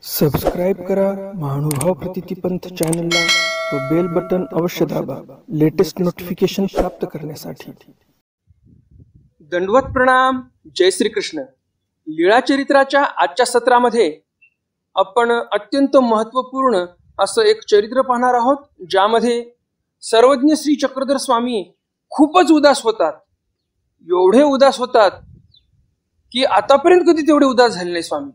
Subscribe करा महानुभाव प्रतिपंथ चॅनलला व बेल बटन अवश्य दाबा लेटेस्ट नोटिफिकेशन प्राप्त करण्यासाठी। दंडवत प्रणाम। जय श्री कृष्ण। लीळा चरित्राच्या आजच्या सत्रामध्ये आपण अत्यंत महत्त्वपूर्ण असं एक चरित्र पाहणार आहोत, ज्यामध्ये सर्वज्ञ श्री चक्रधर स्वामी खूपच उदास होतात। एवढे उदास होतात की आतापर्यंत कधी तेवढे उदास झाले नाही स्वामी।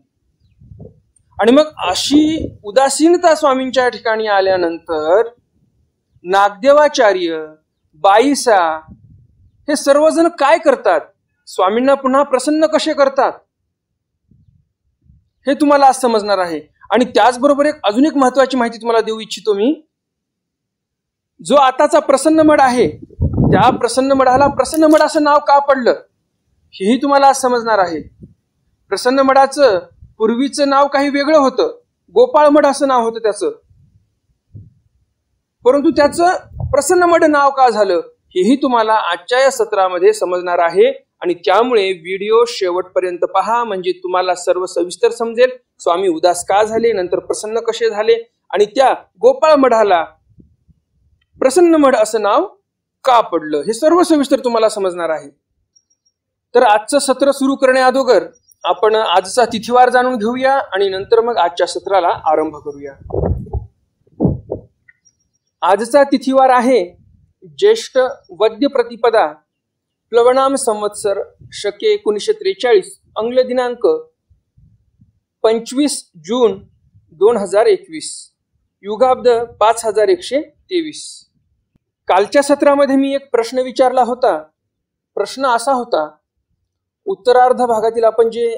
आणि मग अशी उदासीनता स्वामींच्या ठिकाणी आल्यानंतर नागदेवाचार्य, बाईसा हे सर्वजण काय करतात, स्वामींना पुन्हा प्रसन्न कसे करतात हे तुम्हाला आज समजणार आहे। आणि त्याचबरोबर अजून एक महत्त्वाची माहिती तुम्हाला देऊ इच्छितो मी। जो आताचा प्रसन्न मठ आहे, त्या प्रसन्न मठाला प्रसन्न मठ असं नाव का पडलं हेही तुम्हाला आज समजणार आहे। प्रसन्न मठाचं पूर्वीचं नाव काही वेगळं होतं, गोपाळ मठ असं नाव होतं त्याचं, परंतु त्याचं प्रसन्न मठ नाव का झालं हेही तुम्हाला आजच्या या सत्रामध्ये समजणार आहे। आणि त्यामुळे व्हिडिओ शेवटपर्यंत पहा, म्हणजे तुम्हाला सर्व सविस्तर समजेल। स्वामी उदास का झाले, नंतर प्रसन्न कसे झाले आणि त्या गोपाळ मठाला प्रसन्न मठ असं नाव का पडलं हे सर्व सविस्तर तुम्हाला समजणार आहे। तर आजचं सत्र सुरू करण्या अगोदर आपण आजचा तिथीवार जाणून घेऊया आणि नंतर मग आजच्या सत्राला आरंभ करूया। आजचा तिथीवार आहे ज्येष्ठ वद्य प्रतिपदा, प्लवनाम संवत्सर शके 1943, अंग्ल दिनांक 25 जून 2021, युगाब्द 5123। कालच्या सत्रामध्ये मी एक प्रश्न विचारला होता। प्रश्न असा होता, उत्तरार्ध भागातील आपण जे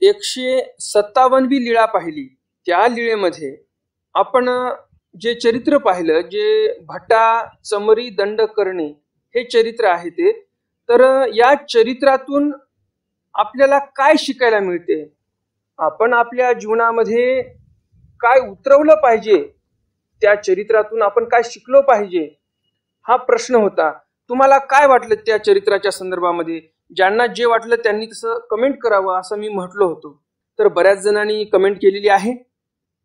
157वी लीळा पाहिली, त्या लीळेमध्ये आपण जे चरित्र पाहिलं, जे भटा चमरी दंड करणे हे चरित्र आहे ते, तर या चरित्रातून आपल्याला काय शिकायला मिळते, आपण आपल्या जीवनामध्ये काय उतरवलं पाहिजे, त्या चरित्रातून आपण काय शिकलो पाहिजे, हा प्रश्न होता। तुम्हाला काय वाटलं त्या चरित्राच्या संदर्भामध्ये? ज्यांना जे वाटलं त्यांनी तसं कमेंट करावं असं मी म्हटलो होतो। तर बऱ्याच जणांनी कमेंट केलेली आहे।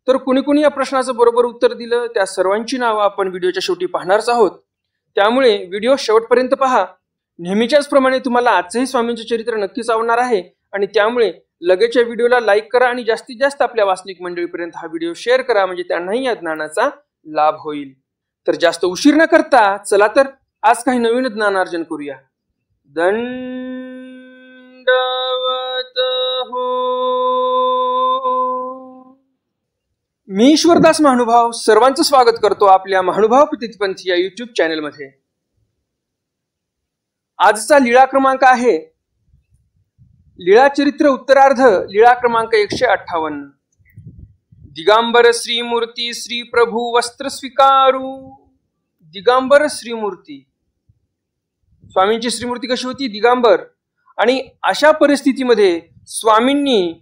तर कुणी कुणी या प्रश्नाचं बरोबर उत्तर दिलं, त्या सर्वांची नावं आपण व्हिडिओच्या शेवटी पाहणारच आहोत। त्यामुळे व्हिडिओ शेवटपर्यंत पहा। नेहमीच्याच प्रमाणे तुम्हाला आजचंही स्वामींचे चरित्र नक्कीच आवडणार आहे आणि त्यामुळे लगेचच्या व्हिडिओला लाईक करा आणि जास्तीत जास्त आपल्या वाचनिक मंडळीपर्यंत हा व्हिडिओ शेअर करा, म्हणजे त्यांनाही या ज्ञानाचा लाभ होईल। तर जास्त उशीर न करता चला तर आज काही नवीन ज्ञानार्जन करूया। दंडवत हो। मी ईश्वरदास महानुभाव सर्वांचं स्वागत करतो आपल्या महानुभाव प्रतिपंथ या युट्यूब चॅनलमध्ये। आजचा लीळा क्रमांक आहे लीळा चरित्र उत्तरार्ध, लीळा क्रमांक 158। दिगांबर श्रीमूर्ती श्री प्रभू वस्त्र स्वीकारू। दिगांबर श्रीमूर्ती, स्वामींची श्रीमूर्ती कशी होती? दिगांबर। आणि अशा परिस्थितीमध्ये स्वामींनी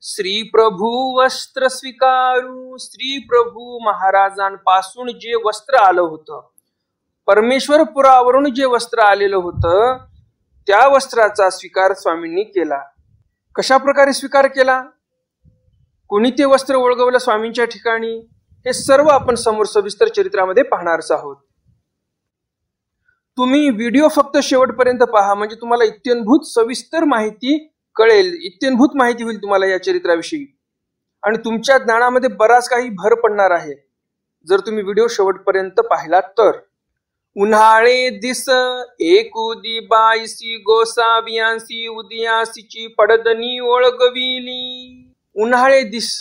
श्री प्रभू वस्त्र स्वीकारू, श्री प्रभू महाराजांपासून जे वस्त्र आलं होतं, परमेश्वरपुरावरून जे वस्त्र आलेलं होतं, त्या वस्त्राचा स्वीकार स्वामींनी केला। कशा प्रकारे स्वीकार केला, कोणी ते वस्त्र ओळगवलं स्वामींच्या ठिकाणी, हे सर्व आपण समोर सविस्तर चरित्रामध्ये पाहणारच आहोत। तुम्ही व्हिडिओ फक्त शेवटपर्यंत पहा, म्हणजे तुम्हाला इत्यंभूत सविस्तर माहिती कळेल, इत्यंभूत माहिती होईल तुम्हाला या चरित्राविषयी आणि तुमच्या ज्ञानामध्ये बराच काही भर पडणार आहे जर तुम्ही व्हिडिओ शेवटपर्यंत पाहिला तर। उन्हाळे दिस एकुदी बाईसी गोसावियांसी उदयासीची पडदनी ओळगविली। उन्हाळे दिस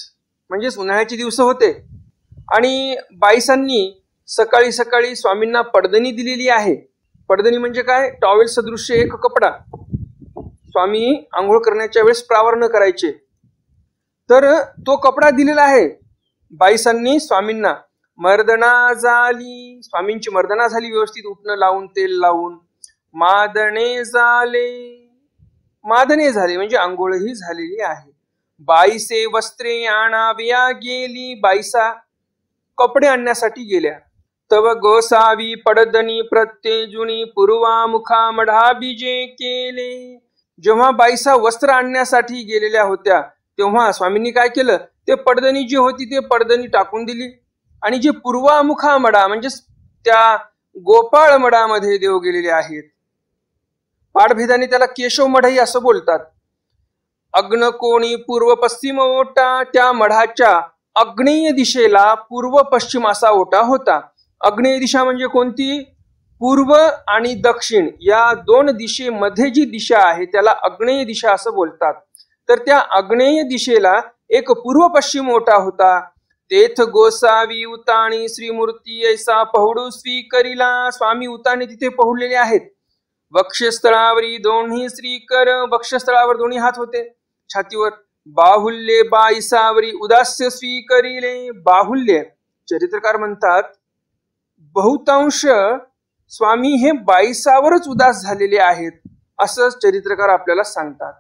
म्हणजेच उन्हाळ्याचे दिवस होते आणि बाईसांनी सकाळी सकाळी स्वामींना पडदणी दिलेली आहे। पडदणी म्हणजे काय? टॉवेल सदृश्य एक कपडा। स्वामी आंघोळ करण्याच्या वेळेस प्रावरण करायचे, तर तो कपडा दिलेला आहे बाईसांनी स्वामींना। मर्दना झाली, स्वामींची मर्दना झाली व्यवस्थित, उठणं लावून तेल लावून। मादणे झाले, मादणे झाले म्हणजे आंघोळही झालेली आहे। बाईसे वस्त्रे आणाव्या गेली, बाईसा कपडे आणण्यासाठी गेल्या। तव गोसावी पडदनी प्रत्येजुनी पूर्वा मुखा मढा बीजे केले। जेव्हा बाईसा वस्त्र आणण्यासाठी गेलेल्या होत्या तेव्हा स्वामींनी काय केलं, ते पडदणी जी होती ते पडदणी टाकून दिली आणि जे पूर्वामुखा मडा म्हणजे त्या गोपाळ मडामध्ये देव गेलेले आहेत. पाठभेदाने त्याला केशव मढई असं बोलतात. अग्न कोणी पूर्व पश्चिम ओटा, त्या मढाच्या आग्नेय दिशेला पूर्व पश्चिम असा ओटा होता. आग्नेय दिशा म्हणजे कोणती? पूर्व आणि दक्षिण या दोन दिशेमध्ये जी दिशा आहे त्याला आग्नेय दिशा असं बोलतात. तर त्या आग्नेय दिशेला एक पूर्व पश्चिम ओटा होता. तेथ गोसावी उताणी श्रीमूर्ती ऐसा पहुडू स्वीकरिला. स्वामी उताने तिथे पहुडलेले आहेत. वक्षस्थळावरी दोन्ही श्रीकर, वक्षस्थळावर दोन्ही हात होते छातीवर. बाहुल्ये बाईसावरी उदास्य स्वीकरिले. बाहुल्य चरित्रकार म्हणतात बहुतांश स्वामी हे बाईसावरच उदास झालेले आहेत असं चरित्रकार आपल्याला सांगतात.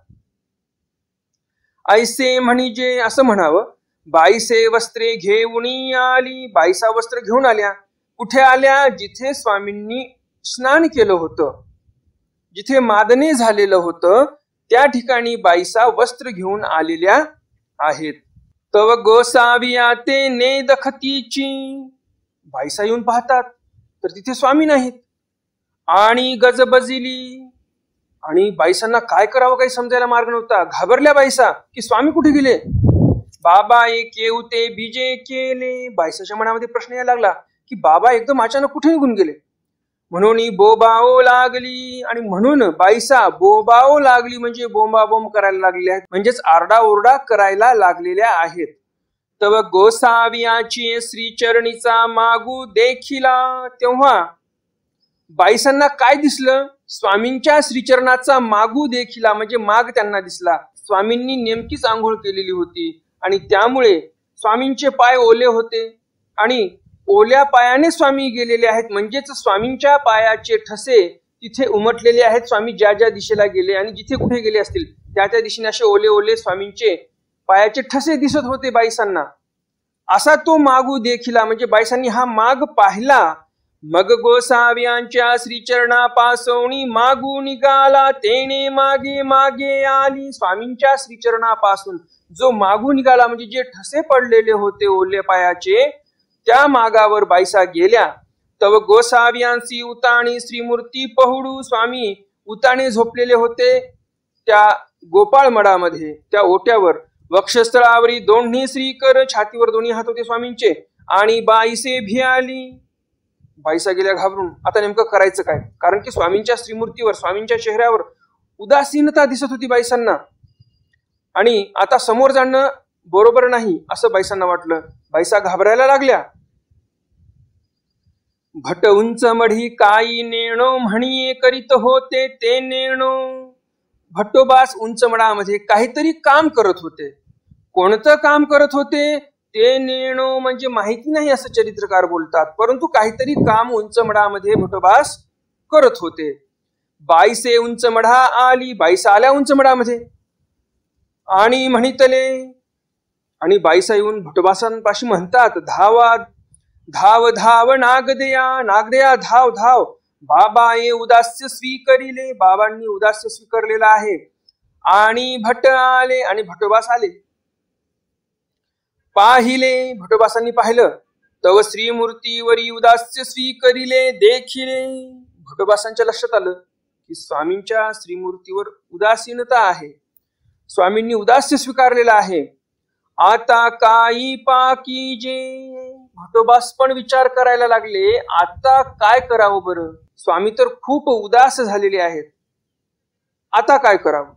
ऐसे म्हणजे असं म्हणावं, बाईसे वस्त्रे घेऊन आली. बाईसा वस्त्र घेऊन आल्या. कुठे आल्या? जिथे स्वामींनी स्नान केलं होतं, जिथे मादने झालेलं होतं त्या ठिकाणी बाईसा वस्त्र घेऊन आलेल्या आहेत. तव गोसाविया ते नेदखतीची. बाईसा येऊन पाहतात तर तिथे स्वामी नाहीत. आणि गजबजिली. आणि बाईसांना काय करावं काही समजायला मार्ग नव्हता. घाबरल्या बाईसा की स्वामी कुठे गेले. बाबा एक येऊते बीजे केले. बाईसाच्या मनामध्ये प्रश्न यायला लागला की बाबा एकदम अचानक कुठे निघून गेले. म्हणून बोबाओ लागली. आणि म्हणून बाईसा बोबाओ लागली म्हणजे बोंबाबोंब करायला लागलेल्या आहेत, म्हणजेच आरडाओरडा करायला लागलेल्या आहेत. तव गोसावियाची श्रीचरणीचा मागू देखिला. तेव्हा बाईसांना काय दिसलं? स्वामींच्या श्रीचरणाचा मागू देखिला म्हणजे माग त्यांना दिसला. स्वामींनी नेमकीच आंघोळ केलेली होती आणि त्यामुळे स्वामींचे पाय ओले होते आणि ओल्या पायाने स्वामी गेलेले आहेत, म्हणजेच स्वामींच्या पायाचे ठसे तिथे उमटलेले आहेत. स्वामी ज्या ज्या दिशेला गेले आणि जिथे कुठे गेले असतील त्या त्या दिशेने असे ओले ओले स्वामींचे पायाचे ठसे दिसत होते बाईसांना. असा तो मागू देखिला म्हणजे बाईसांनी हा माग पाहिला. मग गोसाव्यांच्या श्रीचरणापासोनी मागू निघाला. तेने मागे मागे आली. स्वामींच्या श्रीचरणापासून जो मागू निघाला म्हणजे जे ठसे पडलेले होते ओले पायाचे त्या मागावर बाईसा गेल्या. तव गोसाव्यांची उताणी श्रीमूर्ती पहुडू. स्वामी उताणे झोपलेले होते त्या गोपाळ मडामध्ये त्या ओट्यावर. वक्षस्थळावरी दोन्ही श्रीकर, छातीवर दोन्ही हात होते स्वामींचे. आणि बाईसे भियाली. बाईसा गेल्या घाबरून. आता नेमकं करायचं काय? कारण की स्वामींच्या श्रीमूर्तीवर स्वामींच्या चेहऱ्यावर उदासीनता दिसत होती बाईसांना आणि आता समोर जाणं बरोबर नाही असं बाईसांना वाटलं. बाईसा घाबरायला लागल्या. भट उंच मढी काही नेणो म्हणिये करीत होते ते नेणो. भट्टोबास उंच मडामध्ये काहीतरी काम करत होते. कोणतं काम करत होते ते नेणो म्हणजे माहिती नाही असं चरित्रकार बोलतात, परंतु काहीतरी काम उंच मडामध्ये भट्टोबास करत होते. बाईसे उंच मढा आली. बाईसा आल्या उंच मडामध्ये आणि म्हणितले. आणि बाईसा येऊन भट्टोबासांपाशी म्हणतात धावा धाव धाव नागदया. नागदया धाव धाव. बाबा ये उदास्य स्वीकरिले. बाबांनी उदास्य स्वीकारलेला आहे. आणि भट्ट आले आणि भट्टोबास आले. पाहिले. भट्टोबासांनी पाहिलं. तव श्रीमूर्तीवरी उदास्य स्वीकरिले देखिले. भट्टोबासांच्या लक्षात आलं की स्वामींच्या श्रीमूर्तीवर उदासीनता आहे. स्वामींनी उदास्य स्वीकारलेला आहे. आता काही पाकी जे. भट्टोबास पण विचार करायला लागले आता काय करावं बरं. स्वामी तर खूप उदास झालेले आहेत. आता काय करावं?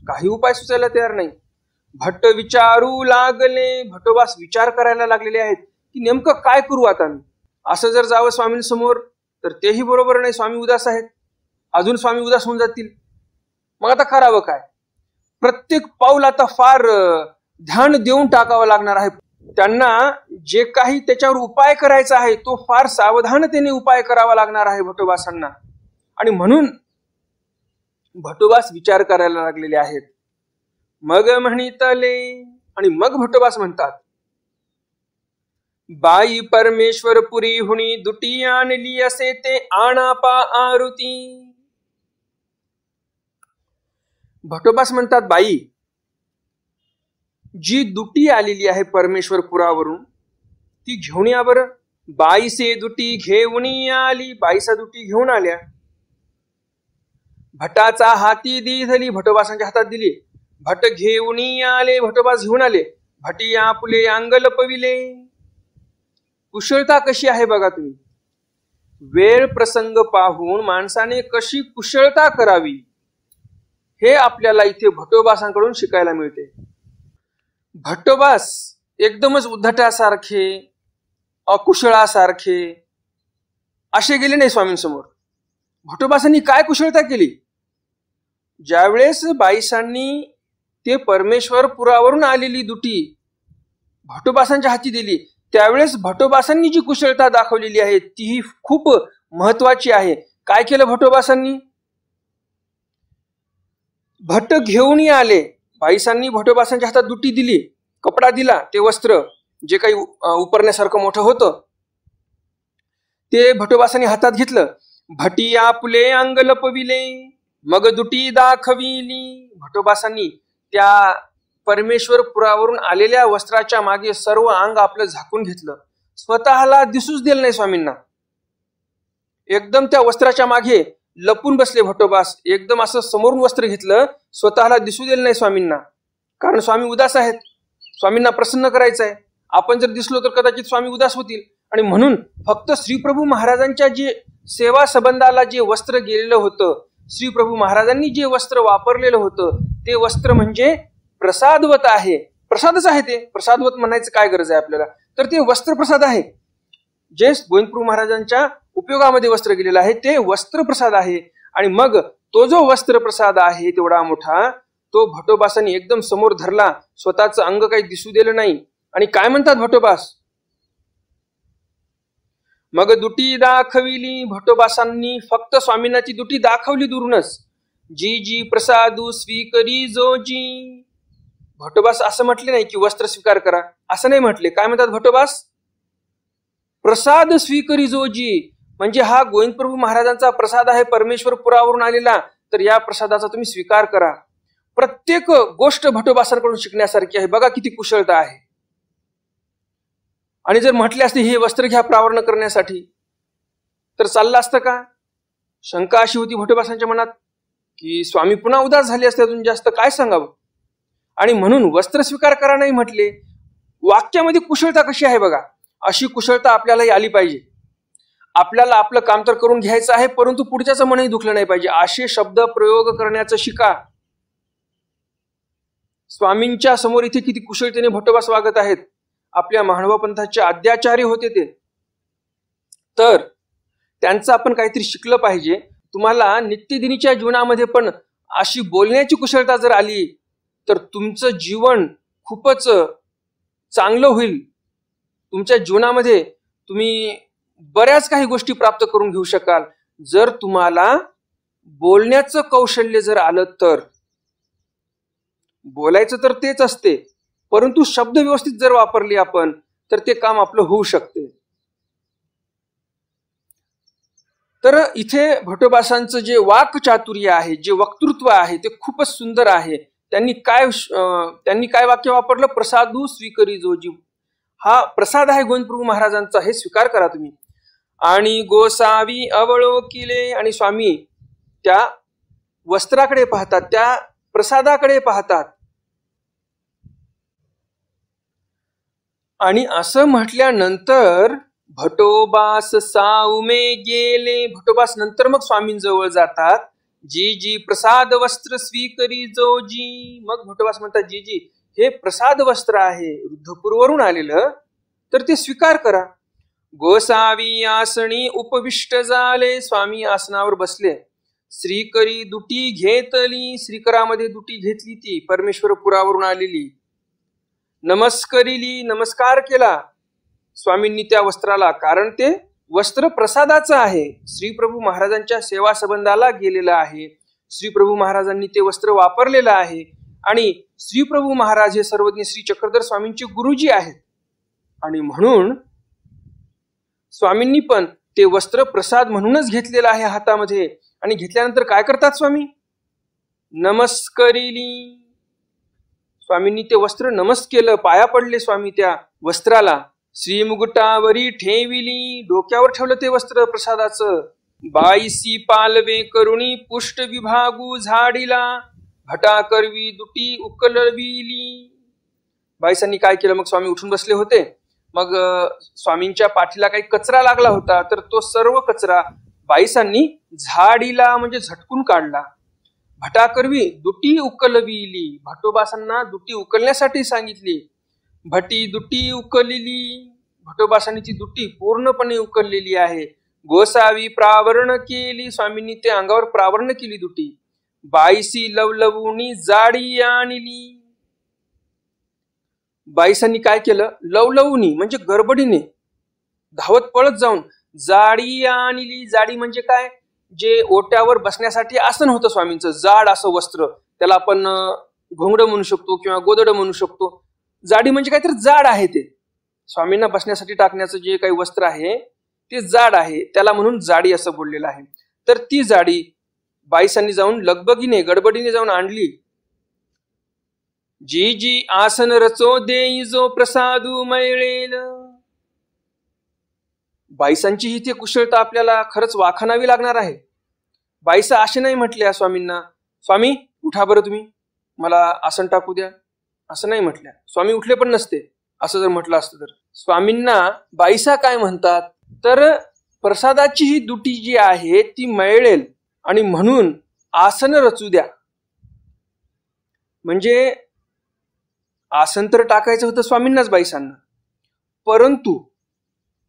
काही उपाय सुचायला तयार नाही. भट्ट विचारू लागले. भट्टोबास विचार करायला लागलेले आहेत की नेमकं काय करू आता मी. असं जर जावं स्वामींसमोर तर तेही बरोबर नाही. स्वामी उदास आहेत. अजून स्वामी उदास होऊन जातील. मग आता करावं काय? प्रत्येक पाऊल आता फार ध्यान देऊन टाकावं लागणार आहे. त्यांना जे काही त्याच्यावर उपाय करायचा आहे तो फार सावधानतेने उपाय करावा लागणार आहे भट्टोबासांना. आणि म्हणून भट्टोबास विचार करायला लागलेले आहेत. मग म्हणितले. आणि मग भट्टोबास म्हणतात बाई परमेश्वर पुरी हुनी दुटी आणली असे ते आणापा आरुती. भट्टोबास म्हणतात बाई जी दुटी आलेली आहे परमेश्वरपुरावरून ती घेऊन या बरं. बाईसे दुटी घेऊन आली. बाईसा दुटी घेऊन आल्या. भटाचा हाती दिधली. भटोबासांच्या हातात दिली. भट घेऊन आले. भटोबास घेऊन आले. भटी आपुले अंग लपविले. कुशलता कशी आहे बघा तुम्ही. वेळ प्रसंग पाहून माणसाने कशी कुशलता करावी हे आपल्याला इथे भटोबासांकडून शिकायला मिळते. भटोबास एकदमच उद्धटासारखे अकुशळासारखे असे गेले नाही स्वामींसमोर. भटोबासांनी काय कुशलता केली. ज्यावेळेस बाईसांनी ते परमेश्वरपुरावरून आलेली दुटी भटोबासांच्या हाती दिली त्यावेळेस भटोबासांनी जी कुशलता दाखवलेली आहे ती खूप महत्वाची आहे. काय केलं भटोबासांनी. भट घेऊन आले. बाईसांनी भटोबासांच्या हातात दुटी दिली. कपडा दिला. ते वस्त्र जे काही उपरण्यासारखं मोठं होतं ते भटोबासांनी हातात घेतलं. भटी आपुले अंग लपविले. मग दुटी दाखविली. भटोबासांनी त्या परमेश्वरपुरावरून आलेल्या वस्त्राच्या मागे सर्व अंग आपलं झाकून घेतलं. स्वतःला दिसूच दिलं नाही स्वामींना. एकदम त्या वस्त्राच्या मागे लपून बसले भटोबास. एकदम असं समोरून वस्त्र घेतलं. स्वतःला दिसू दिलं नाही स्वामींना. कारण स्वामी उदास आहेत. स्वामींना प्रसन्न करायचं आहे. आपण जर दिसलो तर कदाचित स्वामी उदास होतील. आणि म्हणून फक्त श्रीप्रभू महाराजांच्या जे सेवा संबंधाला जे वस्त्र गेलेलं होतं, श्रीप्रभू महाराजांनी जे वस्त्र वापरलेलं होतं ते वस्त्र म्हणजे प्रसादवत आहे. प्रसादच आहे ते. प्रसादवत म्हणायचं काय गरज आहे आपल्याला. तर ते वस्त्र प्रसाद आहे. जे गोविंदप्रभू महाराजांच्या उपयोगामध्ये वस्त्र गेलेलं आहे ते वस्त्र प्रसाद आहे. आणि मग तो जो वस्त्र प्रसाद आहे तेवढा मोठा तो भटोबासांनी एकदम समोर धरला. स्वतःचं अंग काही दिसू दिलं नाही. आणि काय म्हणतात भटोबास. मग दुटी दाखविली. भटोबासांनी फक्त स्वामींना ती दुटी दाखवली दुरूनच. जी जी प्रसादू स्वीकरी जो जी. भटोबास असं म्हटले नाही की वस्त्र स्वीकार करा. असं नाही म्हटले. काय म्हणतात भटोबास. प्रसाद स्वीकरी जो जी. म्हणजे हा गोविंदप्रभू महाराजांचा प्रसाद आहे परमेश्वरपुरावरून आलेला. तर या प्रसादाचा तुम्ही स्वीकार करा. प्रत्येक गोष्ट भटोबासांकडून शिकण्यासारखी आहे. बघा किती कुशलता आहे. आणि जर म्हटले असते हे वस्त्र घ्या प्रावरण करण्यासाठी तर चाललं असतं का. शंका अशी होती भटोबासांच्या मनात की स्वामी पुन्हा उदास झाले असते अजून जास्त. काय सांगावं. आणि म्हणून वस्त्र स्वीकार करा नाही म्हटले. वाक्यामध्ये कुशलता कशी आहे बघा. अशी कुशलता आपल्यालाही आली पाहिजे. आपल्याला आपलं काम तर करून घ्यायचं आहे परंतु पुढच्याचं मनही दुखलं नाही पाहिजे. असे शब्द प्रयोग करण्याचं शिका. स्वामींच्या समोर इथे किती कुशलतेने भटोबास वागत आहेत. आपल्या महानुभाव पंथाचे आद्याचार्य होते ते. तर त्यांचं आपण काहीतरी शिकलं पाहिजे. तुम्हाला नित्यदिनीच्या जीवनामध्ये पण अशी बोलण्याची कुशलता जर आली तर तुमचं जीवन खूपच चांगलं होईल. तुमच्या जीवनामध्ये तुम्ही बऱ्याच काही गोष्टी प्राप्त करून घेऊ शकाल जर तुम्हाला बोलण्याचं कौशल्य जर आलं तर. बोलायचं तर तेच असते परंतु शब्द व्यवस्थित जर वापरले आपण तर ते काम आपलं होऊ शकते. तर इथे भटोबासांचं जे वाक्चातुर्य आहे, जे वक्तृत्व आहे ते खूपच सुंदर आहे. त्यांनी काय वाक्य वापरलं. प्रसादू स्वीकरी जोजी. हा प्रसाद आहे गोविंदप्रभू महाराजांचा. हे स्वीकार करा तुम्ही. आणि गोसावी अवलोकिले. आणि स्वामी त्या वस्त्राकडे पाहतात. त्या प्रसादाकडे पाहतात. आणि असं म्हटल्यानंतर भटोबास साउमे गेले. भटोबास नंतर मग स्वामींजवळ जातात. जी जी प्रसाद वस्त्र स्वीकरी जो जी. मग भटोबास म्हणतात जी जी हे प्रसाद वस्त्र आहे रुद्धपूरवरून आलेलं तर ते स्वीकार करा. गोसावी आसनी उपविष्ट झाले. स्वामी आसनावर बसले. श्रीकरी दुटी घेतली. श्रीकरामध्ये दुटी घेतली ती परमेश्वरपुरावरून आलेली. नमस्करिली. नमस्कार केला स्वामींनी त्या वस्त्राला. कारण ते वस्त्र प्रसादाचं आहे. श्रीप्रभू महाराजांच्या सेवा संबंधाला गेलेलं आहे. श्रीप्रभू महाराजांनी ते वस्त्र वापरलेलं आहे. आणि श्रीप्रभू महाराज हे सर्वज्ञ श्री चक्रधर स्वामींचे गुरुजी आहेत. आणि म्हणून स्वामींनी पण ते वस्त्र प्रसाद म्हणूनच घेतलेलं आहे हातामध्ये. आणि घेतल्यानंतर काय करतात स्वामी. नमस्करिली. स्वामींनी ते वस्त्र नमस्क केलं, पाया पडले स्वामी त्या वस्त्राला. श्री मुगटावरी ठेविली, डोक्यावर ठेवलं ते वस्त्र प्रसादाचं. बाईसी पालवे करुणी पुष्ट विभागू झाडीला, भटा करवी दुटी उकलविली. बाईसांनी काय केलं, मग स्वामी उठून बसले होते. मग स्वामींच्या पाठीला काही कचरा लागला होता, तर तो सर्व कचरा बाईसांनी झाडीला म्हणजे झटकून काढला. भटाकरवी दुटी उकलविली, भटोबासांना दुटी उकलण्यासाठी सांगितली. भटी दुटी उकलली, भटोबासांनी ती दुटी पूर्णपणे उकललेली आहे. गोसावी प्रावरण केली, स्वामींनी ते अंगावर प्रावरण केली दुटी. बाईसी लवलवुनी जाडी आणली, बाईसांनी काय केलं, लवलवुनी म्हणजे गडबडीने धावत पळत जाऊन जाडी आणली. जाडी म्हणजे काय, जे ओट्यावर बसण्यासाठी आसन होतं स्वामींचं, जाड असं वस्त्र, त्याला आपण घोंगडं म्हणू शकतो किंवा गोदडं म्हणू शकतो. जाडी म्हणजे काय तर जाड आहे, ते स्वामींना बसण्यासाठी टाकण्याचं जे काही वस्त्र आहे ते जाड आहे, त्याला म्हणून जाडी असं बोललेलं आहे. तर ती जाडी बाईसांनी जाऊन लगबगीने गडबडीने जाऊन आणली. जी जी आसन रचो देई जो प्रसादू मिळेल. बाईसांची ही ते कुशलता आपल्याला खरंच वाखाणावी लागणार आहे. बाईसा असे नाही म्हटल्या स्वामींना, स्वामी उठा बरं तुम्ही, मला आसन टाकू द्या, असं नाही म्हटल्या. स्वामी उठले पण नसते. असं जर म्हटलं असतं तर स्वामींना बाईसा काय म्हणतात, तर प्रसादाची ही दुटी जी आहे ती मिळेल आणि म्हणून आसन रचू द्या. म्हणजे आसन तर टाकायचं होतं स्वामींनाच बाईसांना, परंतु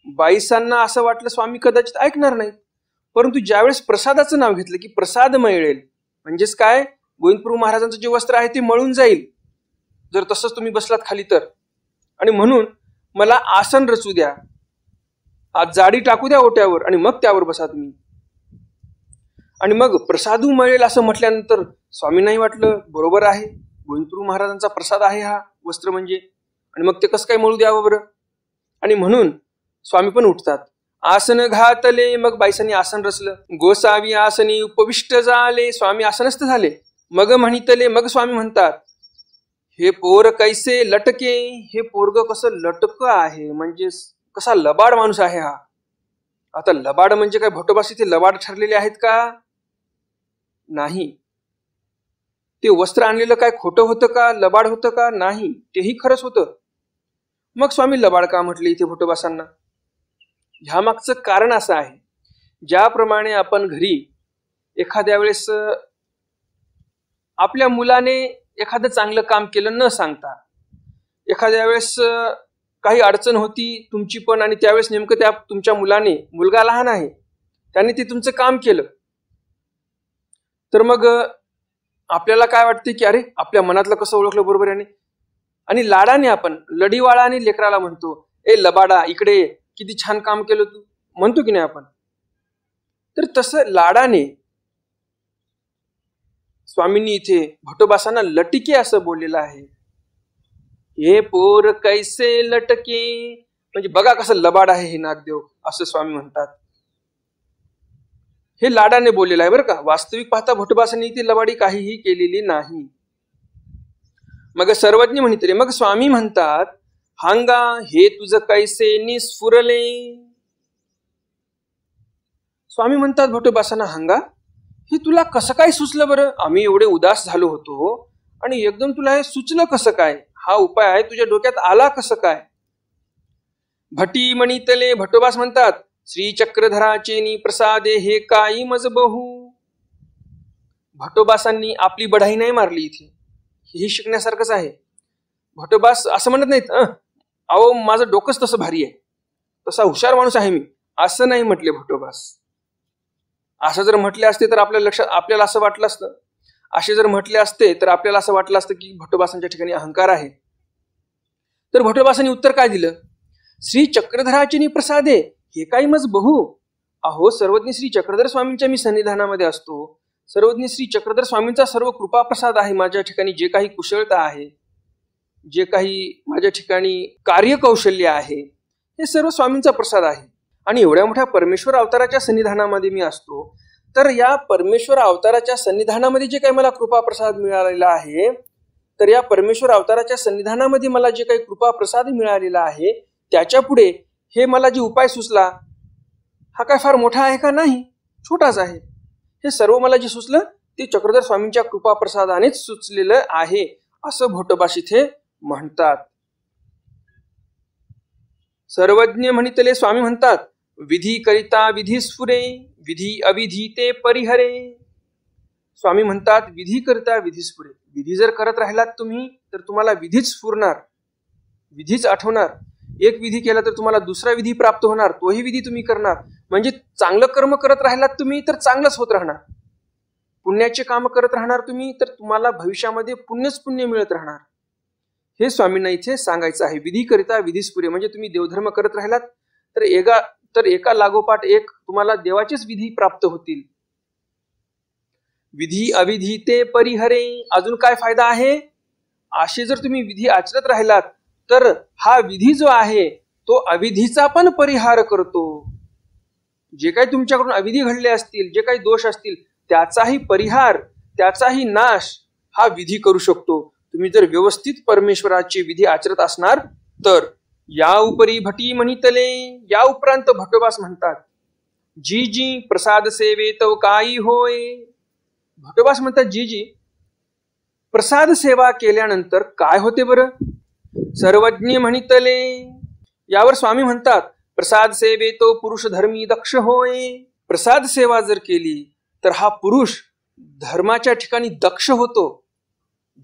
बाईसांना असं वाटलं स्वामी कदाचित ऐकणार नाहीत. परंतु ज्यावेळेस प्रसादाचं नाव घेतलं की प्रसाद मिळेल, म्हणजेच काय, गोविंदप्रभू महाराजांचं जे वस्त्र आहे ते मळून जाईल जर तसंच तुम्ही बसलात खाली तर. आणि म्हणून मला आसन रचू द्या, आज जाडी टाकू द्या ओट्यावर आणि मग त्यावर बसा तुम्ही. आणि मग प्रसादू मिळेल असं म्हटल्यानंतर स्वामींनाही वाटलं बरोबर आहे, गोविंदप्रभू महाराजांचा प्रसाद आहे हा वस्त्र म्हणजे, आणि मग ते कसं काय मळू द्यावं बरं. आणि म्हणून स्वामी पण उठतात. आसन घातले, मग बाईसांनी आसन रचलं. गोसावी आसनी उपविष्ट झाले, स्वामी आसनस्थ झाले. मग म्हणितले, मग स्वामी म्हणतात, हे पोर कैसे लटके, हे पोरग कसं लटक आहे, म्हणजे कसा लबाड माणूस आहे हा. आता लबाड म्हणजे काय, भटोबास इथे लबाड ठरलेले आहेत का, नाही. ते वस्त्र आणलेलं काय खोटं होतं का, लबाड होतं का, नाही, तेही खरंच होतं. मग स्वामी लबाड का म्हटले इथे भटोबासांना, ह्या मागचं कारण असं आहे, ज्याप्रमाणे आपण घरी एखाद्या वेळेस आपल्या मुलाने एखादं चांगलं काम केलं न सांगता, एखाद्या वेळेस काही अडचण होती तुमची पण, आणि त्यावेळेस नेमकं त्या तुमच्या मुलाने, मुलगा लहान आहे, त्याने ते तुमचं काम केलं, तर मग आपल्याला काय वाटते की अरे आपल्या मनातलं कसं ओळखलं बरोबर याने. आणि लाडाने आपण लढीवाळाने लेकराला म्हणतो, ए लबाडा इकडे, किती छान काम केलं तू, म्हणतो की नाही आपण. तर तसं लाडाने स्वामींनी इथे भटोबासांना लटिके असं बोललेलं आहे. हे पोर कैसे लटके, म्हणजे बघा कसं लबाड आहे हे नागदेव, असं स्वामी म्हणतात. हे लाडाने बोललेलं आहे बरं का. वास्तविक पाहता भटोबासांनी इथे लबाडी काहीही केलेली नाही. मग सर्वज्ञ म्हणितले, मग स्वामी म्हणतात, हांगा हे तुझं कैसे निस्फुरले. स्वामी म्हणतात भटोबासांना, हांगा हे तुला कसं काय सुचलं बरं, आम्ही एवढे उदास झालो होतो आणि एकदम तुला हे सुचलं कसं काय, हा उपाय आहे तुझ्या डोक्यात आला कसं काय. भटी म्हणितले, भटोबास म्हणतात, श्री चक्रधराचे प्रसादे हे काही मज बहु. भटोबासांनी आपली बढाई नाही मारली इथे, हेही शिकण्यासारखंच आहे. भटोबास असं म्हणत नाहीत, अहो माझं डोकंच तसं भारी आहे, तसा हुशार माणूस आहे मी, असं नाही म्हटले भटोबास. असं जर म्हटले असते तर आपल्याला असं वाटलं असतं, असे जर म्हटले असते तर आपल्याला असं वाटलं असतं की भटोबासांच्या ठिकाणी अहंकार आहे. तर भटोबासांनी उत्तर काय दिलं, श्री चक्रधराची प्रसादे हे काही मज बहु. अहो सर्वज्ञ श्री चक्रधर स्वामींच्या मी सन्निधानामध्ये असतो, सर्वज्ञ श्री चक्रधर स्वामींचा सर्व कृपा प्रसाद आहे माझ्या ठिकाणी, जे काही कुशलता आहे, जे काही माझ्या ठिकाणी कार्यकौशल्य आहे, हे सर्व स्वामींचा प्रसाद आहे. आणि एवढ्या मोठ्या परमेश्वर अवताराच्या सन्निधानामध्ये मी असतो, तर या परमेश्वर अवताराच्या सन्निधानामध्ये जे काही मला कृपा प्रसाद मिळालेला आहे तर या परमेश्वर अवताराच्या सन्निधानामध्ये मला जे काही कृपा प्रसाद मिळालेला आहे त्याच्या पुढे हे मला जे उपाय सुचला हा काय फार मोठा आहे का? नाही, छोटाच आहे. हे सर्व मला जे सुचलं ते चक्रधर स्वामींच्या कृपा प्रसादानेच सुचलेलं आहे असं भट्टोबास इथे म्हणतात. सर्वज्ञ म्हणितले स्वामी म्हणतात, विधी करिता विधी स्फुरे, विधी अविधी ते परिहरे. स्वामी म्हणतात विधी करिता विधी स्फुरे. विधी जर करत राहिलात तुम्ही तर तुम्हाला विधीच स्फुरणार, विधीच आठवणार. एक विधी केला तर तुम्हाला दुसरा विधी प्राप्त होणार, तोही विधी तुम्ही करणार. म्हणजे चांगलं कर्म करत राहिलात तुम्ही तर चांगलंच होत राहणार. पुण्याचे काम करत राहणार तुम्ही तर तुम्हाला भविष्यामध्ये पुण्यच पुण्य मिळत राहणार. हे स्वामींना इथे सांगायचं आहे. विधी करिता विधी स्फुरे म्हणजे तुम्ही देवधर्म करत राहिलात तर एका लागोपाठ एक तुम्हाला देवाचेच विधी प्राप्त होतील. विधी अविधी ते परिहरे. अजून काय फायदा आहे? असे जर तुम्ही विधी आचरत राहिलात तर हा विधी जो आहे तो अविधीचा पण परिहार करतो. जे काही तुमच्याकडून अविधी घडले असतील, जे काही दोष असतील त्याचाही परिहार, त्याचाही नाश हा विधी करू शकतो. तुम्ही जर व्यवस्थित परमेश्वराचे विधी आचरत असणार तर. या उपरी भटी म्हणितले. या उपरांत भट्टोबास म्हणतात, जी जी प्रसाद सेवे तव काही होय. भट्टोबास म्हणतात जी जी प्रसाद सेवा केल्यानंतर काय होते बरं? सर्वज्ञ म्हणितले. यावर स्वामी म्हणतात, प्रसाद सेवे तो पुरुष धर्मी दक्ष होय. प्रसाद सेवा जर केली तर हा पुरुष धर्माच्या ठिकाणी दक्ष होतो.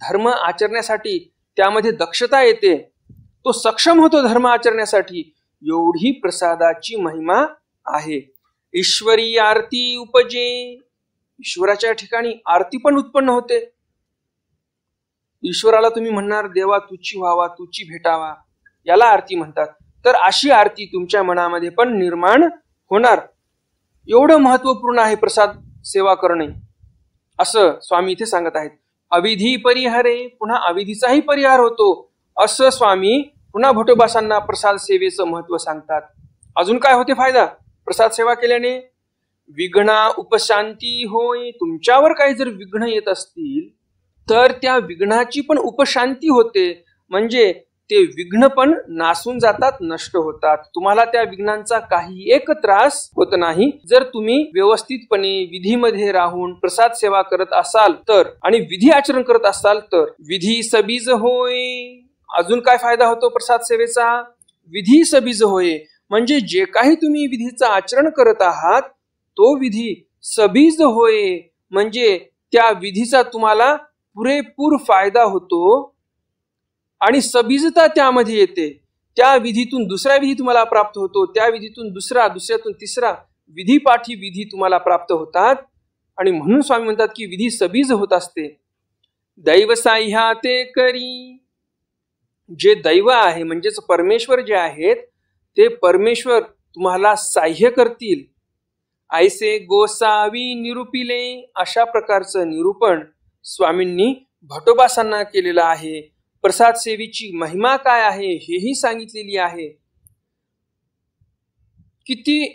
धर्म आचरण्यासाठी त्यामध्ये दक्षता येते, तो सक्षम होतो धर्म आचरण्यासाठी. एवढी प्रसादाची महिमा आहे. ईश्वरी आरती उपजे. ईश्वराच्या ठिकाणी आरती पण उत्पन्न होते. ईश्वराला तुम्ही म्हणणार देवा तुची व्हावा, तुची भेटावा, याला आरती म्हणतात. तर अशी आरती तुमच्या मनामध्ये पण निर्माण होणार. एवढं महत्वपूर्ण आहे प्रसाद सेवा करणे असं स्वामी इथे सांगत आहेत. अविधी परिहारे. पुन्हा अविधीचाही परिहार होतो असं स्वामी पुन्हा भट्टोबासांना प्रसाद सेवेचं महत्व सांगतात. अजून काय होते फायदा प्रसाद सेवा केल्याने? विघ्ना उपशांती होय. तुमच्यावर काही जर विघ्न येत असतील तर त्या विघ्नाची पण उपशांती होते. म्हणजे ते विघ्न पण नासून जातात, नष्ट होतात. तुम्हाला त्या विघ्नांचा काही एक त्रास होत नाही जर तुम्ही व्यवस्थितपणे विधीमध्ये राहून प्रसाद सेवा करत असाल तर, आणि विधी आचरण करत असाल तर. विधी सबीज होय. अजून काय फायदा होतो प्रसाद सेवेचा? विधी सबीज होय म्हणजे जे काही तुम्ही विधीचं आचरण करत आहात तो विधी सबीज होय म्हणजे त्या विधीचा तुम्हाला पुरेपूर फायदा होतो आणि सबीजता त्यामध्ये येते. त्या विधीतून दुसरा विधी तुम्हाला प्राप्त होतो, त्या विधीतून दुसरा, दुसऱ्यातून तिसरा विधीपाठी विधी तुम्हाला प्राप्त होतात. आणि म्हणून स्वामी म्हणतात की विधी सबीज होत असते. दैव साह्या ते करी. जे दैव आहे म्हणजेच परमेश्वर जे आहेत ते परमेश्वर तुम्हाला साह्य करतील. ऐसे गोसावी निरूपिले. अशा प्रकारचं निरूपण स्वामींनी भट्टोबासांना केलेलं आहे. प्रसाद सेवेची महिमा काय आहे हेही सांगितलेली आहे. किती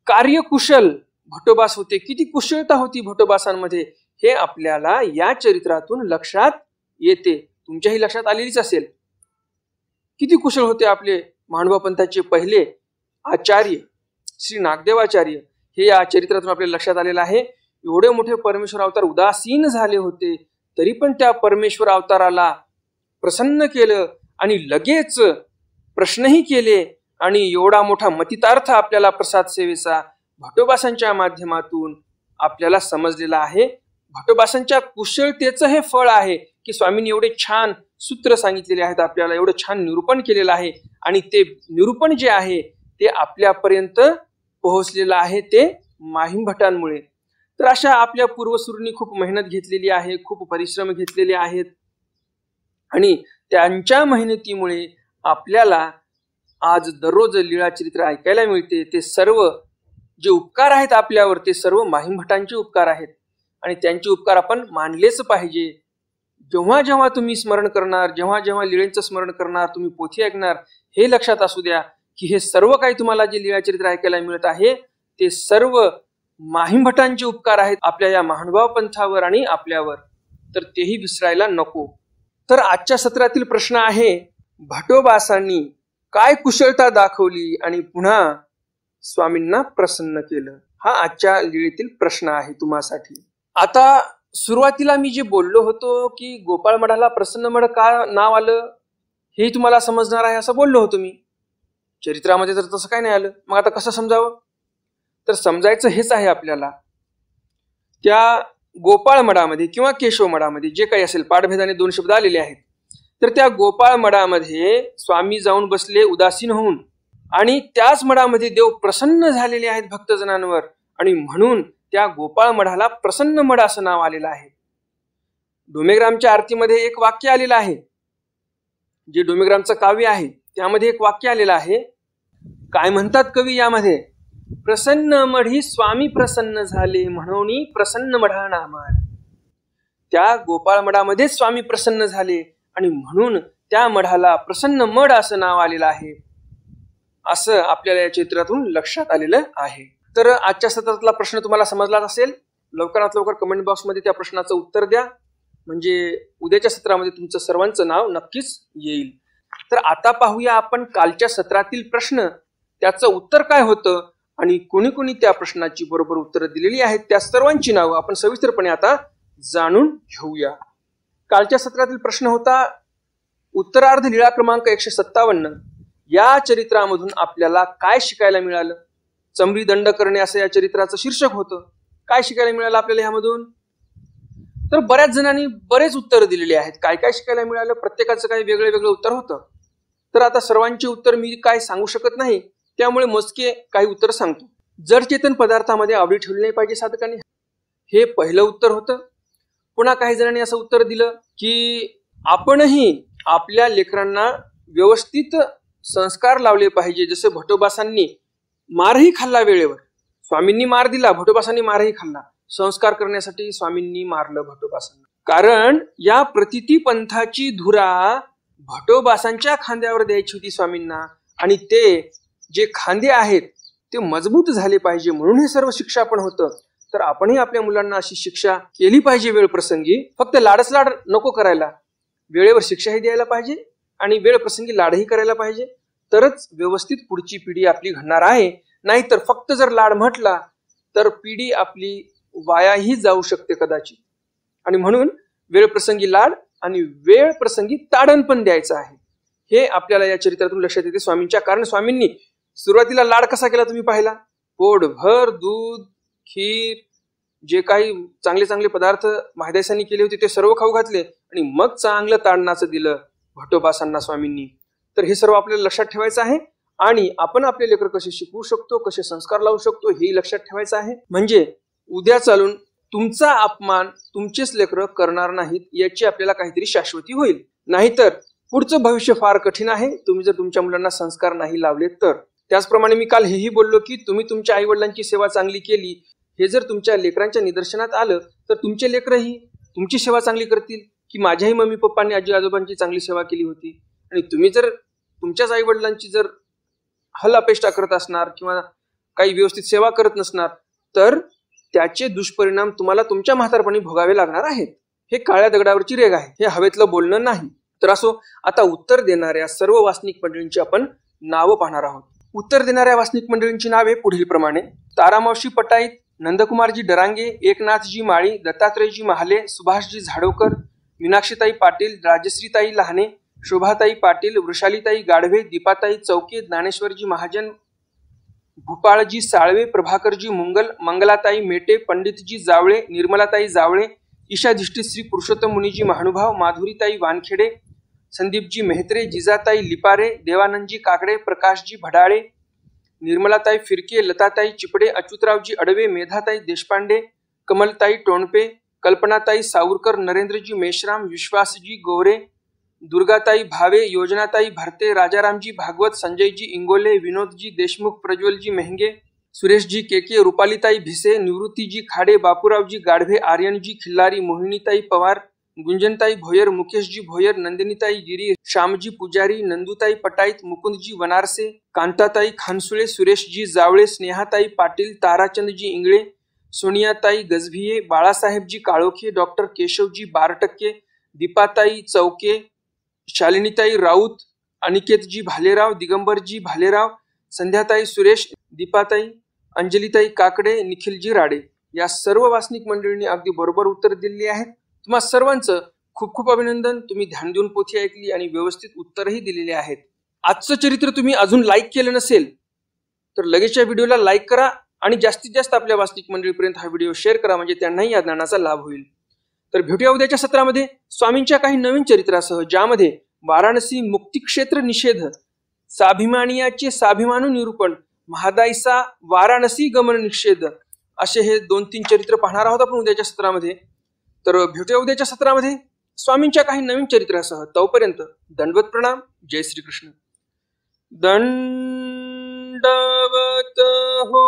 कार्यकुशल भट्टोबास होते, किती कुशलता होती भट्टोबासांमध्ये हे आपल्याला या चरित्रातून लक्षात येते. तुमच्याही लक्षात आलेलीच असेल. किती कुशल होते आपले महानुभाव पंथाचे पहिले आचार्य श्री नागदेवाचार्य. हे या चरित्रातून आपल्याला लक्षात आलेलं आहे. एवढे मोठे परमेश्वर अवतार उदासीन झाले होते तरी पण त्या परमेश्वर अवताराला प्रसन्न केलं आणि लगेच प्रश्नही केले. आणि एवढा मोठा मतितार्थ आपल्याला प्रसाद सेवेचा भट्टोबासांच्या माध्यमातून आपल्याला समजलेला आहे. भट्टोबासांच्या कुशलतेचं हे फळ आहे की स्वामींनी एवढे छान सूत्र सांगितलेले आहेत आपल्याला, एवढं छान निरूपण केलेलं आहे. आणि ते निरूपण जे आहे ते आपल्यापर्यंत पोहोचलेलं आहे ते माहिमभटांमुळे. तर अशा आपल्या पूर्वसुरींनी खूप मेहनत घेतलेली आहे, खूप परिश्रम घेतलेले आहेत आणि त्यांच्या मेहनतीमुळे आपल्याला आज दररोज लीळाचरित्र ऐकायला मिळते. ते सर्व जे उपकार आहेत आपल्यावर ते सर्व माहिमभटांचे उपकार आहेत आणि त्यांचे उपकार आपण मानलेच पाहिजे. जेव्हा जेव्हा तुम्ही स्मरण करणार, जेव्हा जेव्हा लीळेचं स्मरण करणार, तुम्ही पोथी ऐकणार, हे लक्षात असू द्या की हे सर्व काही तुम्हाला जे लीळाचरित्र ऐकायला मिळत आहे ते सर्व माहिमभटांचे उपकार आहेत आपल्या या महानुभाव पंथावर आणि आपल्यावर. तर तेही विसरायला नको. तर आजच्या सत्रातील प्रश्न आहे, भटोबासांनी काय कुशलता दाखवली आणि पुन्हा स्वामींना प्रसन्न केलं? हा आजच्या लीळेतील प्रश्न आहे तुम्हासाठी. आता सुरुवातीला मी जे बोललो होतो की गोपाळ मठाला प्रसन्न मठ का नाव आलं हे तुम्हाला समजणार आहे असं बोललो होतो मी. चरित्रामध्ये तर तसं काय नाही आलं. मग आता कसं समजावं? तर समजायचं हेच आहे आपल्याला, त्या गोपाळ मठामध्ये किंवा केशव मठामध्ये जे काही असेल, पाठभेदाने 2 शब्द आलेले आहेत, तर त्या गोपाळ मठामध्ये स्वामी जाऊन बसले उदासीन होऊन, आणि त्याच मठामध्ये देव प्रसन्न झालेले आहेत भक्तजनांवर, आणि म्हणून त्या गोपाळ मठाला प्रसन्न मठ असं नाव आलेलं आहे. डोमेग्रामच्या आरतीमध्ये एक वाक्य आलेलं आहे, जे डोमेग्रामचं काव्य आहे त्यामध्ये एक वाक्य आलेलं आहे. काय म्हणतात कवी यामध्ये? प्रसन्न मढी स्वामी प्रसन्न झाले म्हणून प्रसन्न मढा नामा. त्या गोपाळ मठामध्ये स्वामी प्रसन्न झाले आणि म्हणून त्या मठाला प्रसन्न मठ असं नाव आलेलं आहे, असं आपल्याला या चित्रातून लक्षात आलेलं आहे. तर आजच्या सत्रातला प्रश्न तुम्हाला समजलाच असेल. लवकरात लवकर कमेंट बॉक्समध्ये त्या प्रश्नाचं उत्तर द्या, म्हणजे उद्याच्या सत्रामध्ये तुमचं सर्वांचं नाव नक्कीच येईल. तर आता पाहूया आपण कालच्या सत्रातील प्रश्न, त्याचं उत्तर काय होतं आणि कोणी कोणी त्या प्रश्नाची बरोबर उत्तरं दिलेली आहेत त्या सर्वांची नावं आपण सविस्तरपणे आता जाणून घेऊया. कालच्या सत्रातील प्रश्न होता, उत्तरार्ध लीळा क्रमांक 157 या चरित्रामधून आपल्याला काय शिकायला मिळालं? चमरी दंड करणे असं या चरित्राचं शीर्षक होतं. काय शिकायला मिळालं आपल्याला ह्यामधून? तर बऱ्याच जणांनी बरेच उत्तर दिलेले आहेत. काय काय शिकायला मिळालं? प्रत्येकाचं काही वेगळं वेगळं उत्तर होतं. तर आता सर्वांचे उत्तर मी काय सांगू शकत नाही, त्यामुळे मोजके काही उत्तर सांगतो. जड चेतन पदार्थामध्ये आवडी ठेवली नाही पाहिजे साधकांनी, हे पहिलं उत्तर होतं. पुन्हा काही जणांनी असं उत्तर दिलं की आपणही आपल्या लेकरांना व्यवस्थित संस्कार लावले पाहिजे, जसे भटोबासांनी मारही खाल्ला वेळेवर. स्वामींनी मार दिला, भटोबासांनी मारही खाल्ला. संस्कार करण्यासाठी स्वामींनी मारलं भटोबासांना, कारण या प्रतिती पंथाची धुरा भटोबासांच्या खांद्यावर द्यायची होती स्वामींना, आणि ते जे खांदे आहेत ते मजबूत झाले पाहिजे, म्हणून हे सर्व शिक्षा पण होतं. तर आपणही आपल्या मुलांना अशी शिक्षा केली पाहिजे वेळ प्रसंगी. फक्त लाडच लाड नको करायला, वेळेवर शिक्षाही द्यायला पाहिजे आणि वेळ प्रसंगी लाडही करायला पाहिजे, तरच व्यवस्थित पुढची पिढी आपली घडणार आहे. नाहीतर फक्त जर लाड म्हटला तर पिढी आपली वायाही जाऊ शकते कदाचित. आणि म्हणून वेळ प्रसंगी लाड आणि वेळ प्रसंगी ताडण पण द्यायचं आहे, हे आपल्याला या चरित्रातून लक्षात येते स्वामींच्या. कारण स्वामींनी सुरुवातीला लाड कसा केला तुम्ही पाहिला? पोटभर दूध, खीर, जे काही चांगले चांगले पदार्थ महादेसांनी केले होते ते सर्व खाऊ घातले, आणि मग चांगलं ताडणाचं दिलं भटोबासांना स्वामींनी. तर हे सर्व आपल्याला लक्षात ठेवायचं आहे, आणि आपण आपले लेकर कसे शिकवू शकतो, कसे संस्कार लावू शकतो हे लक्षात ठेवायचं आहे. म्हणजे उद्या चालून तुमचा अपमान तुमचेच लेकर करणार नाहीत, याची आपल्याला काहीतरी शाश्वती होईल. नाहीतर पुढचं भविष्य फार कठीण आहे, तुम्ही जर तुमच्या मुलांना संस्कार नाही लावले तर. त्याचप्रमाणे मी काल हेही बोललो की तुम्ही तुमच्या आई वडिलांची सेवा चांगली केली, हे जर तुमच्या लेकरांच्या निदर्शनात आलं तर तुमचे लेकरही तुमची सेवा चांगली करतील की माझ्याही मम्मी पप्पांनी आजी आजोबांची चांगली सेवा केली होती. आणि तुम्ही जर तुमच्याच आई वडिलांची जर हल अपेक्षा करत असणार किंवा काही व्यवस्थित सेवा करत नसणार, तर त्याचे दुष्परिणाम तुम्हाला तुमच्या म्हातारपणी भोगावे लागणार आहेत. हे काळ्या दगडावरची रेघ आहे, हे हवेतलं बोलणं नाही. तर असो, आता उत्तर देणाऱ्या सर्व वासनिक मंडळींची आपण नावं पाहणार आहोत. उत्तर देणाऱ्या वासनिक मंडळींची नावे पुढील प्रमाणे: तारामावशी पटाईत, नंदकुमारजी डरांगे, एकनाथजी माळी, दत्तात्रयजी महाले, सुभाषजी झाडोकर, मीनाक्षीताई पाटील, राजश्रीताई लहाने, शोभाताई पाटील, वृषालीताई गाढवे, दीपाताई चौके, ज्ञानेश्वरजी महाजन, भूपाळजी साळवे, प्रभाकरजी मुंगल, मंगलाताई मेटे, पंडितजी जावळे, निर्मलाताई जावळे, ईशाधिष्ठित श्री पुरुषोत्तम मुनीजी महानुभाव, माधुरीताई वानखेडे, संदीपजी मेहत्रे, जिजाताई लिपारे, देवानंदजी काकडे, प्रकाशजी भडाळे, निर्मलाताई फिरके, लताताई चिपडे, अच्युतरावजी अडवे, मेधाताई देशपांडे, कमलताई टोणपे, कल्पनाताई सावरकर, नरेंद्रजी मेश्राम, विश्वासजी गोरे, दुर्गाताई भावे, योजनाताई भरते, राजारामजी भागवत, संजयजी इंगोले, विनोदजी देशमुख, प्रज्वलजी मेहंगे, सुरेशजी केके, रुपालीताई भिसे, निवृत्तीजी खाडे, बापूरावजी गाढवे, आर्यनजी खिल्लारी, मोहिनीताई पवार, गुंजनताई भोयर, मुकेशजी भोयर, नंदिनीताई गिरी, श्यामजी पुजारी, नंदुताई पटाईत, मुकुंदजी वनारसे, कांताताई खानसुळे, सुरेशजी जावळे, स्नेहाताई पाटील, ताराचंदजी इंगळे, सोनियाताई गजभिये, बाळासाहेबजी काळोखे, डॉक्टर केशवजी बारटक्के, दीपाताई चौके, शालिनीताई राऊत, अनिकेतजी भालेराव, दिगंबरजी भालेराव, संध्याताई सुरेश, दीपाताई, अंजलीताई काकडे, निखिलजी राडे या सर्व वासनिक मंडळींनी अगदी बरोबर उत्तर दिलेली आहेत. तुम्हा सर्वांचं खूप खूप अभिनंदन. तुम्ही ध्यान देऊन पोथी ऐकली आणि व्यवस्थित उत्तरही दिलेली आहेत. आजचं चरित्र तुम्ही अजून लाईक केलं नसेल तर लगेचच्या व्हिडिओला लाईक करा आणि जास्तीत जास्त आपल्या वासनिक मंडळीपर्यंत हा व्हिडिओ शेअर करा, म्हणजे त्यांनाही या ज्ञानाचा लाभ होईल. तर भेटूया उद्याच्या सत्रामध्ये स्वामींच्या काही नवीन चरित्रासह, ज्यामध्ये वाराणसी मुक्तिक्षेत्र निषेध, स्वाभिमानियाचे स्वाभिमानू निरूपण, महादाईसा वाराणसी गमन निषेध असे हे 2-3 चरित्र पाहणार आहोत आपण उद्याच्या सत्रामध्ये. तर भेटूया उद्याच्या सत्रामध्ये स्वामींच्या काही नवीन चरित्रासह. तोपर्यंत दंडवत प्रणाम. जय श्रीकृष्ण. दंडवत हो.